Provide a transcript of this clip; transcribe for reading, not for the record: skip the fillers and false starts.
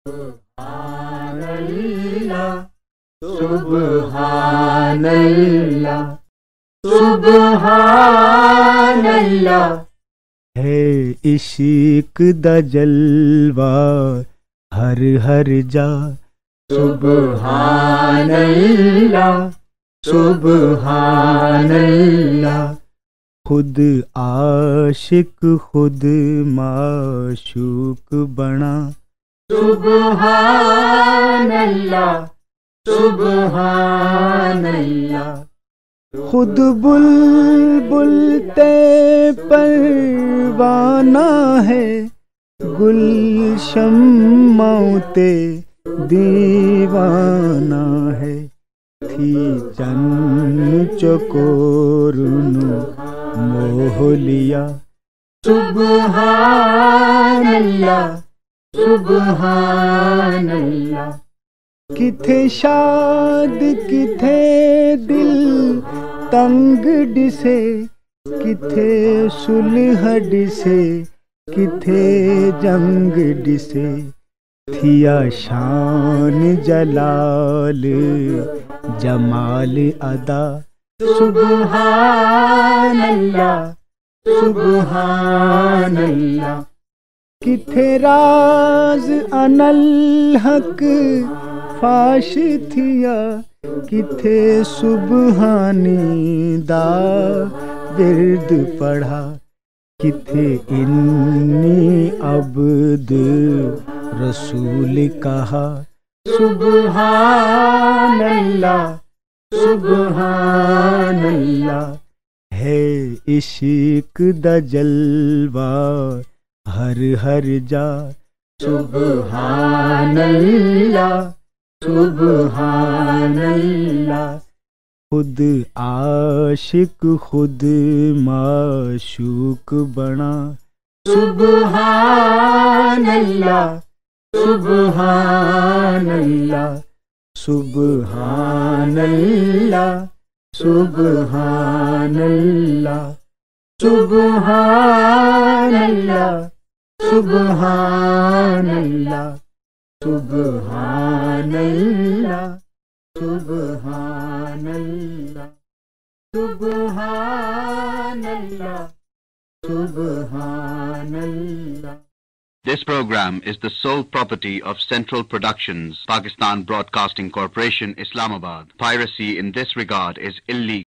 سبحان اللہ سبحان اللہ سبحان اللہ ہے عشق دا جلوہ ہر ہر جا سبحان اللہ سبحان اللہ خود عاشق خود معشوق بنا سبحان اللہ سبحان اللہ خود بلبل تے پروانہ ہے گلشن تے دیوانہ ہے تھی چن چکور موہ لیا سبحان اللہ سبحان اللہ کتھے شاد کتھے دل تنگ ڈسے کتھے صلح ڈسے کتھے جنگ ڈسے تھیا شان جلال جمال ادا سبحان اللہ سبحان اللہ کتھے راز انالحق فاش تھیا کتھے سبحانی دا ورد پڑھا کتھے انی عبد رسول کہا سبحان اللہ سبحان اللہ ہے عشق دا جلوہ ہر ہر جا سبحان اللہ سبحان اللہ خود عاشق خود معشوق بنا سبحان اللہ سبحان اللہ سبحان اللہ سبحان اللہ سبحان اللہ سبحان اللہ سبحان اللہ سبحان اللہ سبحان اللہ سبحان اللہ. This program is the sole property of Central Productions, Pakistan Broadcasting Corporation, Islamabad. Piracy in this regard is illegal.